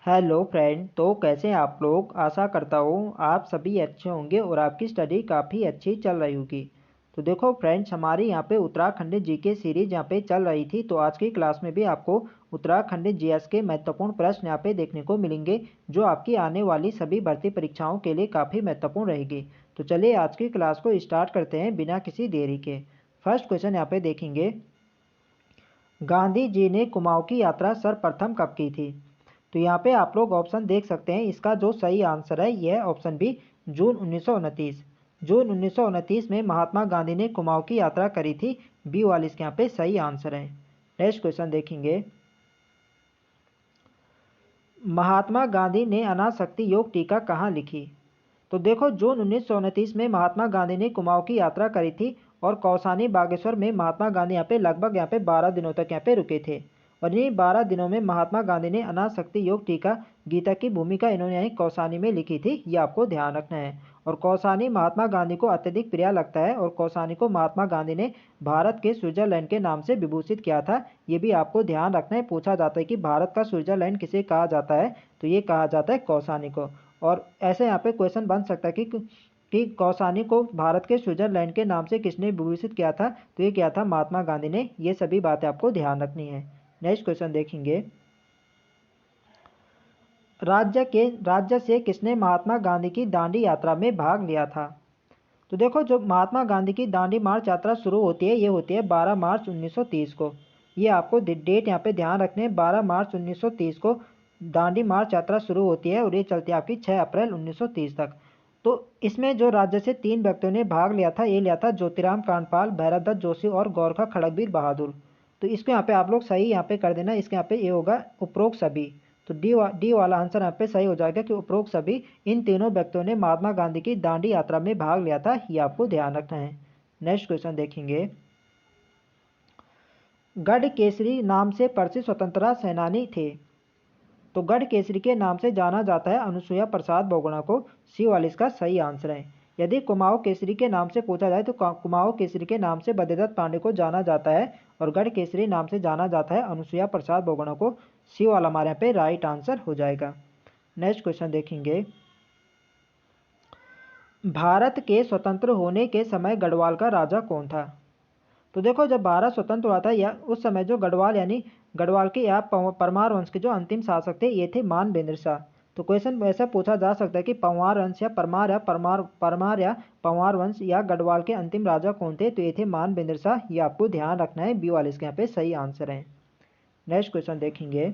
Hello friend. तो कैसे हैं आप लोग। आशा करता हूँ आप सभी अच्छे होंगे और आपकी स्टडी काफ़ी अच्छी चल रही होगी। तो देखो फ्रेंड्स, हमारी यहाँ पे उत्तराखंड जीके सीरीज यहाँ पे चल रही थी। तो आज की क्लास में भी आपको उत्तराखंड जीएस के महत्वपूर्ण प्रश्न यहाँ पे देखने को मिलेंगे, जो आपकी आने वाली सभी भर्ती परीक्षाओं के लिए काफ़ी महत्वपूर्ण रहेगी। तो चलिए आज की क्लास को स्टार्ट करते हैं बिना किसी देरी के। फर्स्ट क्वेश्चन यहाँ पे देखेंगे, गांधी जी ने कुमाऊं की यात्रा सर्वप्रथम कब की थी। तो यहाँ पे आप लोग ऑप्शन देख सकते हैं। इसका जो सही आंसर है यह ऑप्शन बी, जून 1929। जून 1929 में महात्मा गांधी ने कुमाऊं की यात्रा करी थी। बी वाली इसके यहाँ पे सही आंसर है। नेक्स्ट क्वेश्चन देखेंगे, महात्मा गांधी ने अनासक्ति योग टीका कहाँ लिखी। तो देखो, जून 1929 में महात्मा गांधी ने कुमाऊं की यात्रा करी थी और कौसानी बागेश्वर में महात्मा गांधी यहाँ पे लगभग 12 दिनों तक यहाँ पे रुके थे। और इन्हीं 12 दिनों में महात्मा गांधी ने अनासक्ति योग टीका गीता की भूमिका इन्होंने यहीं कौसानी में लिखी थी। ये आपको ध्यान रखना है। और कौसानी महात्मा गांधी को अत्यधिक प्रिय लगता है और कौसानी को महात्मा गांधी ने भारत के स्विट्जरलैंड के नाम से विभूषित किया था। ये भी आपको ध्यान रखना है। पूछा जाता है कि भारत का स्विट्जरलैंड किसे कहा जाता है, तो ये कहा जाता है कौसानी को। और ऐसे यहाँ पे क्वेश्चन बन सकता है कि कौसानी को भारत के स्विट्जरलैंड के नाम से किसने विभूषित किया था। तो ये किया था महात्मा गांधी ने। ये सभी बातें आपको ध्यान रखनी है। नेक्स्ट क्वेश्चन देखेंगे, राज्य से किसने महात्मा गांधी की दांडी यात्रा में भाग लिया था। तो देखो, जो महात्मा गांधी की दांडी मार्च यात्रा शुरू होती है, ये होती है 12 मार्च 1930 को। ये आपको डेट यहाँ पे ध्यान रखने हैं। 12 मार्च 1930 को दांडी मार्च यात्रा शुरू होती है और ये चलती है आपकी 6 अप्रैल 1930 तक। तो इसमें जो राज्य से 3 व्यक्तियों ने भाग लिया था, ये लिया था ज्योतिराम कांडपाल, भैरवदत्त जोशी और गोरखा खड़गवीर बहादुर। तो इसको यहाँ पे आप लोग सही यहाँ पे कर देना। इसके यहाँ पे ये होगा उपरोक्त सभी। तो डी वाला आंसर यहाँ पे सही हो जाएगा कि उपरोक्त सभी इन तीनों व्यक्तियों ने महात्मा गांधी की दांडी यात्रा में भाग लिया था। ये आपको ध्यान रखना है। नेक्स्ट क्वेश्चन देखेंगे, गढ़ केसरी नाम से प्रसिद्ध स्वतंत्रता सेनानी थे। तो गढ़ केसरी के नाम से जाना जाता है अनुसुईया प्रसाद बहुगुणा को। सी वाला इसका सही आंसर है। यदि कुमाऊं केसरी के नाम से पूछा जाए तो कुमाऊं केसरी के नाम से बद्रीदत्त पांडे को जाना जाता है और गढ़ केसरी नाम से जाना जाता है अनुसुईया प्रसाद बहुगुणा को। सी वाला हमारे यहाँ पे राइट आंसर हो जाएगा। नेक्स्ट क्वेश्चन देखेंगे, भारत के स्वतंत्र होने के समय गढ़वाल का राजा कौन था। तो देखो, जब भारत स्वतंत्र हुआ था या उस समय जो गढ़वाल यानी गढ़वाल के या परमार वंश के जो अंतिम शासक थे, ये थे मानवेंद्र शाह। तो क्वेश्चन ऐसा पूछा जा सकता है कि पंवार वंश या परमार या पंवार वंश या गढ़वाल के अंतिम राजा कौन थे। तो ये थे मानवेंद्र शाह। ये आपको ध्यान रखना है। बी वाले इसके यहाँ पे सही आंसर है। नेक्स्ट क्वेश्चन देखेंगे,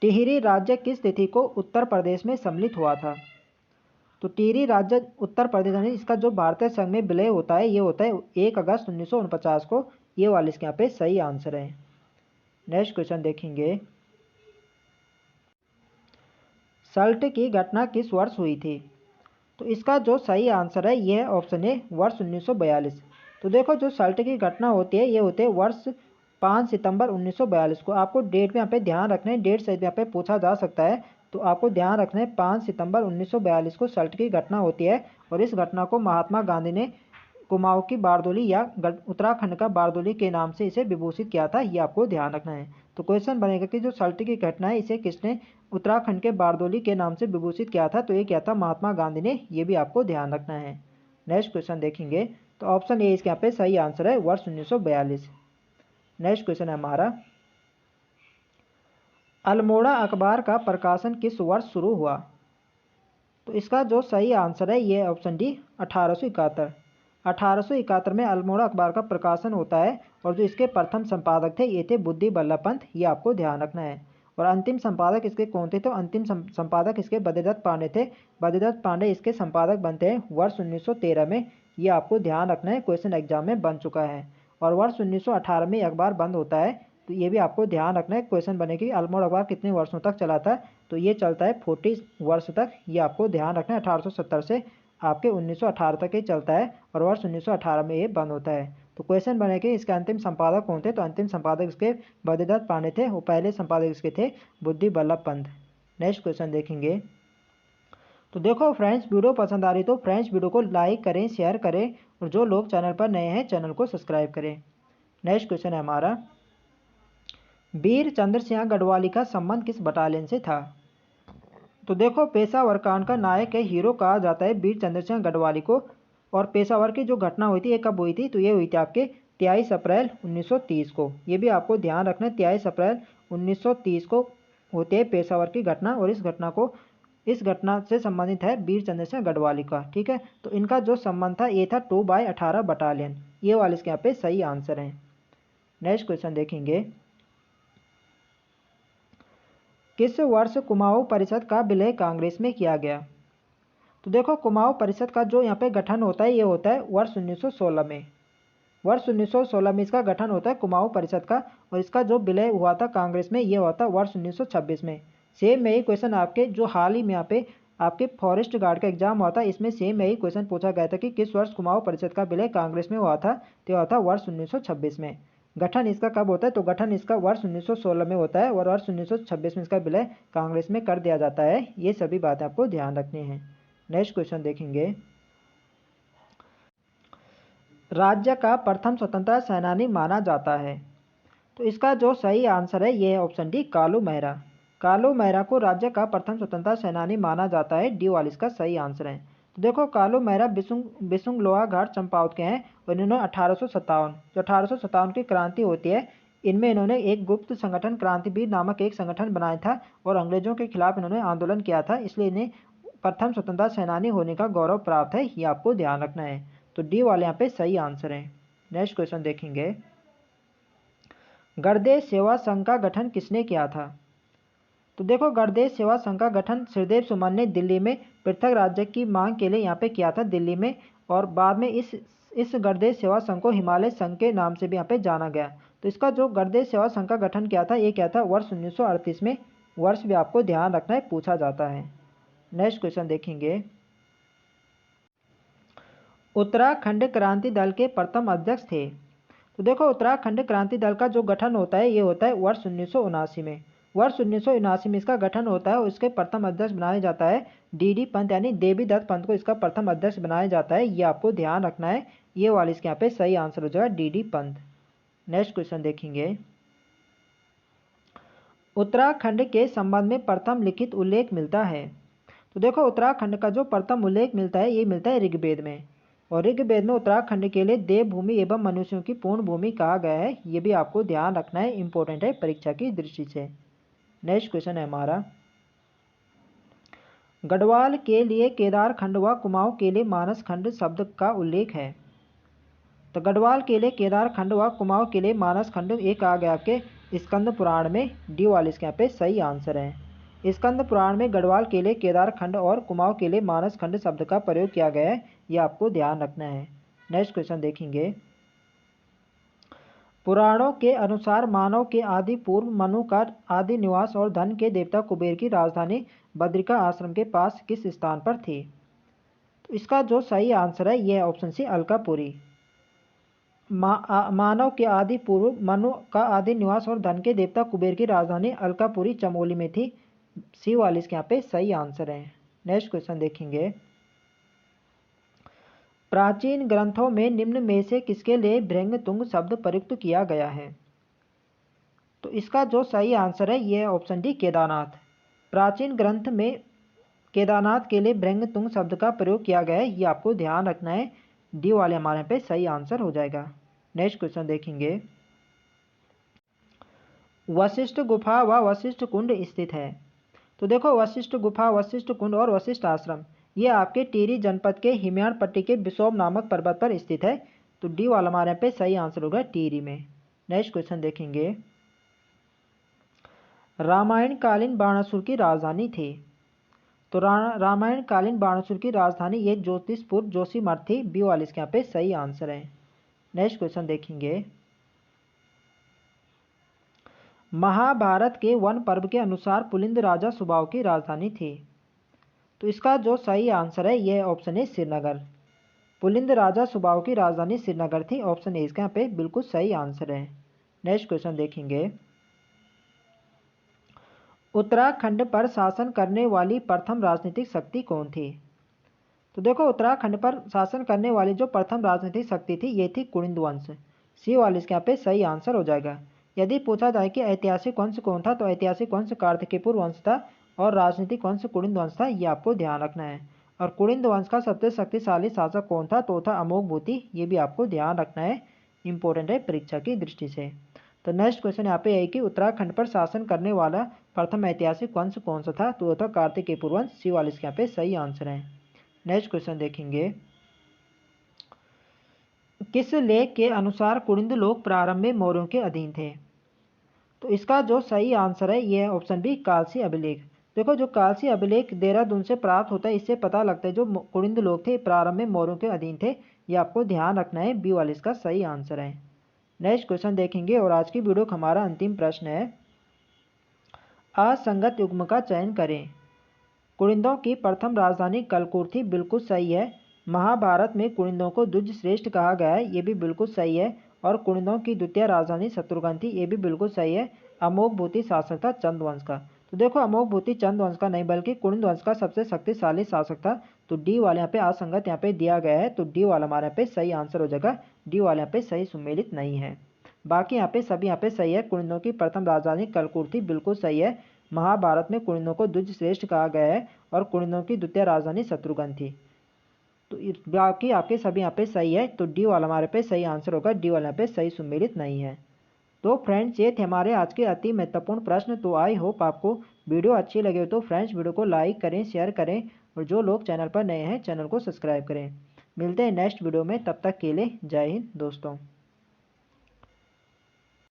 टिहरी राज्य किस तिथि को उत्तर प्रदेश में सम्मिलित हुआ था। तो टिहरी राज्य उत्तर प्रदेश यानी इसका जो भारतीय संघ में विलय होता है, ये होता है 1 अगस्त 1949 को। ये वाले इसके यहाँ पे सही आंसर है। नेक्स्ट क्वेश्चन देखेंगे, सल्ट की घटना किस वर्ष हुई थी। तो इसका जो सही आंसर है यह ऑप्शन है वर्ष 1942। तो देखो, जो सल्ट की घटना होती है ये होते हैं वर्ष 5 सितंबर 1942 को। आपको डेट में यहाँ पे ध्यान रखना है। डेट से यहाँ पे पूछा जा सकता है। तो आपको ध्यान रखना है 5 सितंबर 1942 को सल्ट की घटना होती है। और इस घटना को महात्मा गांधी ने कुमाऊं की बारदोली या उत्तराखंड का बारदोली के नाम से इसे विभूषित किया था। ये आपको ध्यान रखना है। तो क्वेश्चन बनेगा कि जो सल्ट की घटना है इसे किसने उत्तराखंड के बारदोली के नाम से विभूषित किया था। तो ये क्या था, महात्मा गांधी ने। ये भी आपको ध्यान रखना है। नेक्स्ट क्वेश्चन देखेंगे, तो ऑप्शन ए इसके यहाँ पे सही आंसर है वर्ष 1942। नेक्स्ट क्वेश्चन है हमारा, अल्मोड़ा अखबार का प्रकाशन किस वर्ष शुरू हुआ। तो इसका जो सही आंसर है ये ऑप्शन डी 1871। 1871 में अल्मोड़ा अखबार का प्रकाशन होता है और जो इसके प्रथम संपादक थे ये थे बुद्धि बल्लभ पंत। ये आपको ध्यान रखना है। और अंतिम संपादक इसके कौन थे, तो अंतिम संपादक इसके बद्रीदत्त पांडे थे। बद्रीदत्त पांडे इसके संपादक बनते हैं वर्ष 1913 में। ये आपको ध्यान रखना है, क्वेश्चन एग्जाम में बन चुका है। और वर्ष 1918 में अखबार बंद होता है। तो ये भी आपको ध्यान रखना है। क्वेश्चन बनेगी अल्मोड़ा अखबार कितने वर्षों तक चला था। तो ये चलता है 40 वर्ष तक। ये आपको ध्यान रखना है। 1870 से आपके 1918 तक ये चलता है और वर्ष 1918 में ये बंद होता है। तो क्वेश्चन बनेगा इसके अंतिम संपादक कौन थे। तो अंतिम संपादक इसके बद्रीदत्त पांडे थे और पहले संपादक इसके थे बुद्धि बल्लभ पंत। नेक्स्ट क्वेश्चन देखेंगे, तो देखो फ्रेंड्स, वीडियो पसंद आ रही तो फ्रेंड्स वीडियो को लाइक करें, शेयर करें और जो लोग चैनल पर नए हैं चैनल को सब्सक्राइब करें। नेक्स्ट क्वेश्चन है हमारा, वीर चंद्र सिंह गढ़वाली का संबंध किस बटालियन से था? तो देखो, पेशावर कांड का नायक है, हीरो कहा जाता है वीर चंद्र सिंह गढ़वाली को। और पेशावर की जो घटना हुई थी ये कब हुई थी? तो ये हुई थी आपके 23 अप्रैल 1930 को। ये भी आपको ध्यान रखना है, 23 अप्रैल 1930 को होती है पेशावर की घटना। और इस घटना से संबंधित है वीर चंद्र सिंह गढ़वाली का। ठीक है, तो इनका जो संबंध था ये था 2/18 बटालियन। ये वाले इसके यहाँ पे सही आंसर है। नेक्स्ट क्वेश्चन देखेंगे, किस वर्ष कुमाऊं परिषद का विलय कांग्रेस में किया गया? तो देखो, कुमाऊं परिषद का जो यहाँ पे गठन होता है ये होता है वर्ष 1916 में। वर्ष 1916 में इसका गठन होता है कुमाऊं परिषद का। और इसका जो विलय हुआ था कांग्रेस में ये हुआ था वर्ष 1926 में। सेम यही क्वेश्चन आपके जो हाल ही में यहाँ पे आपके फॉरेस्ट गार्ड का एग्जाम हुआ था, इसमें सेम यही क्वेश्चन पूछा गया था कि किस वर्ष कुमाऊं परिषद का विलय कांग्रेस में हुआ था? तो हुआ था वर्ष 1926 में। गठन इसका कब होता है? तो गठन इसका वर्ष 1916 में होता है और वर्ष 1926 में इसका विलय कांग्रेस में कर दिया जाता है। ये सभी बातें आपको ध्यान रखनी है। नेक्स्ट क्वेश्चन देखेंगे, राज्य का प्रथम स्वतंत्रता सेनानी माना जाता है? तो इसका जो सही आंसर है ये है ऑप्शन डी, कालू मेहरा। कालू मेहरा को राज्य का प्रथम स्वतंत्रता सेनानी माना जाता है। डी वाला इसका सही आंसर है। तो देखो, कालू मेहरा बिसुंग लोहाघाट चंपावत के हैं और इन्होंने 1857 की क्रांति होती है, इनमें इन्होंने एक गुप्त संगठन क्रांतिवीर नामक एक संगठन बनाया था और अंग्रेजों के खिलाफ इन्होंने आंदोलन किया था, इसलिए इन्हें प्रथम स्वतंत्रता सेनानी होने का गौरव प्राप्त है। ये आपको ध्यान रखना है। तो डी वाले यहाँ पे सही आंसर है। नेक्स्ट क्वेश्चन देखेंगे, गणदेश सेवा संघ का गठन किसने किया था? तो देखो, गणदेश सेवा संघ का गठन श्रीदेव सुमन ने दिल्ली में पृथक राज्य की मांग के लिए यहाँ पे किया था दिल्ली में। और बाद में इस गणदेश सेवा संघ को हिमालय संघ के नाम से भी यहाँ पे जाना गया। तो इसका जो गणदेश सेवा संघ का गठन किया था ये क्या था? वर्ष 1938 में। वर्ष भी आपको ध्यान रखना है, पूछा जाता है। नेक्स्ट क्वेश्चन देखेंगे, उत्तराखंड क्रांति दल के प्रथम अध्यक्ष थे? तो देखो, उत्तराखंड क्रांति दल का जो गठन होता है ये होता है वर्ष 1979 में। वर्ष 1979 में इसका गठन होता है और इसके प्रथम अध्यक्ष बनाया जाता है डी पंत, यानी देवी दत्त पंत को इसका प्रथम अध्यक्ष बनाया जाता है। ये आपको ध्यान रखना है। ये वाले इसके यहाँ पे सही आंसर हो जाएगा डी पंत। नेक्स्ट क्वेश्चन देखेंगे, उत्तराखंड के संबंध में प्रथम लिखित उल्लेख मिलता है? तो देखो, उत्तराखंड का जो प्रथम उल्लेख मिलता है ये मिलता है ऋग्वेद में। और ऋग्वेद में उत्तराखंड के लिए देवभूमि एवं मनुष्यों की पूर्ण भूमि कहा गया है। ये भी आपको ध्यान रखना है, इंपॉर्टेंट है परीक्षा की दृष्टि से। नेक्स्ट क्वेश्चन है हमारा, गढ़वाल के लिए केदार खंड व कुमाऊं के लिए मानस खंड शब्द का उल्लेख है? तो गढ़वाल के लिए केदार खंड व कुमाऊं के लिए मानस खंड एक आ गया आपके स्कंद पुराण में। डी वाले इसके यहाँ पे सही आंसर है। स्कंद पुराण में गढ़वाल के लिए केदार खंड और कुमाऊं के लिए मानस खंड शब्द का प्रयोग किया गया है। ये आपको ध्यान रखना है। नेक्स्ट क्वेश्चन देखेंगे, पुराणों के अनुसार मानव के आदि पूर्व मनु का आदि निवास और धन के देवता कुबेर की राजधानी बद्रिका आश्रम के पास किस स्थान पर थी? तो इसका जो सही आंसर है यह ऑप्शन सी, अलकापुरी। मानव के आदि पूर्व मनु का आदि निवास और धन के देवता कुबेर की राजधानी अलकापुरी चमोली में थी। सी वाले इसके यहाँ पे सही आंसर है। नेक्स्ट क्वेश्चन देखेंगे, प्राचीन ग्रंथों में निम्न में से किसके लिए भृंगतुंग शब्द प्रयुक्त किया गया है? तो इसका जो सही आंसर है यह ऑप्शन डी, केदारनाथ। प्राचीन ग्रंथ में केदारनाथ के लिए भृंगतुंग शब्द का प्रयोग किया गया है। ये आपको ध्यान रखना है। डी वाले हमारे यहाँ पे सही आंसर हो जाएगा। नेक्स्ट क्वेश्चन देखेंगे, वशिष्ठ गुफा व वशिष्ठ कुंड स्थित है? तो देखो, वशिष्ठ गुफा, वशिष्ठ कुंड और वशिष्ठ आश्रम ये आपके टिहरी जनपद के हिमयान पट्टी के बिसोम नामक पर्वत पर स्थित है। तो डी वाला हमारे यहाँ पे सही आंसर होगा टिहरी में। नेक्स्ट क्वेश्चन देखेंगे, रामायण कालीन बाणासुर की राजधानी थी? तो रामायण कालीन बाणासुर की राजधानी ये ज्योतिषपुर जोशीमठ थी। बी वाले इसके यहाँ पे सही आंसर है। नेक्स्ट क्वेश्चन देखेंगे, महाभारत के वन पर्व के अनुसार पुलिंद राजा सुबाव की राजधानी थी? तो इसका जो सही आंसर है यह ऑप्शन है, श्रीनगर। पुलिंद राजा सुबाव की राजधानी श्रीनगर थी। ऑप्शन ए इसका यहाँ पे बिल्कुल सही आंसर है। नेक्स्ट क्वेश्चन देखेंगे, उत्तराखंड पर शासन करने वाली प्रथम राजनीतिक शक्ति कौन थी? तो देखो, उत्तराखंड पर शासन करने वाली जो प्रथम राजनीतिक शक्ति थी ये थी कुलिंद वंश। सी वाले इसके यहाँ पे सही आंसर हो जाएगा। यदि पूछा जाए कि ऐतिहासिक वंश कौन था, तो ऐतिहासिक वंश कार्तिकेयपुर वंश था और राजनीतिक वंश कुलिंद वंश था। ये आपको ध्यान रखना है। और कुलिंद वंश का सबसे शक्तिशाली शासक कौन था, तो था अमोघभूति। ये भी आपको ध्यान रखना है, इंपॉर्टेंट है परीक्षा की दृष्टि से। तो नेक्स्ट क्वेश्चन यहाँ पे है कि उत्तराखंड पर शासन करने वाला प्रथम ऐतिहासिक वंश कौन सा था, तो वो था कार्तिकेयपुर वंश। सी वाले इसके यहाँ पे सही आंसर है। नेक्स्ट क्वेश्चन देखेंगे, किस लेख के अनुसार कुलिंद लोग प्रारंभ में मौर्यों के अधीन थे, तो इसका जो सही आंसर है ये है ऑप्शन बी, कालसी अभिलेख। देखो जो कालसी अभिलेख देहरादून से प्राप्त होता है, इससे पता लगता है जो कुलिंद लोग थे प्रारंभ में मौर्यों के अधीन थे। ये आपको ध्यान रखना है, बी वाले इसका सही आंसर है। नेक्स्ट क्वेश्चन देखेंगे और आज की वीडियो का हमारा अंतिम प्रश्न है, असंगत युग्म का चयन करें। कुलिंदों की प्रथम राजधानी कलकुर थी, बिल्कुल सही है। महाभारत में कुलिंदों को द्विज श्रेष्ठ कहा गया है, ये भी बिल्कुल सही है। और कुलिंदों की द्वितीय राजधानी शत्रुघ्न थी, ये भी बिल्कुल सही है। अमोघभूति शासक था चंद वंश का। तो देखो अमोघभूति चंद वंश का नहीं बल्कि कुलिंद वंश का सबसे शक्तिशाली शासक था। तो डी वाले यहाँ पे असंगत यहाँ पे दिया गया है, तो डी वाला हमारे यहाँ पे सही आंसर हो जाएगा। डी वाले यहाँ पे सही सुमेलित नहीं है। बाकी यहाँ पे सभी यहाँ पे सही है। कुलिंदों की प्रथम राजधानी कलकुर थी, बिल्कुल सही है। महाभारत में कुलिंदों को द्विज श्रेष्ठ कहा गया है और कुलिंदों की द्वितीय राजधानी शत्रुघ्न थी। तो बाकी आपके सभी यहाँ पे सही है, तो डी वाला हमारे पे सही आंसर होगा। डी वाला यहाँ पे सही सुमेलित नहीं है। तो फ्रेंड्स ये थे हमारे आज के अति महत्वपूर्ण प्रश्न। तो आई होप आपको वीडियो अच्छी लगे हो तो फ्रेंड्स वीडियो को लाइक करें, शेयर करें और जो लोग चैनल पर नए हैं चैनल को सब्सक्राइब करें। मिलते हैं नेक्स्ट वीडियो में, तब तक के लिए जय हिंद दोस्तों।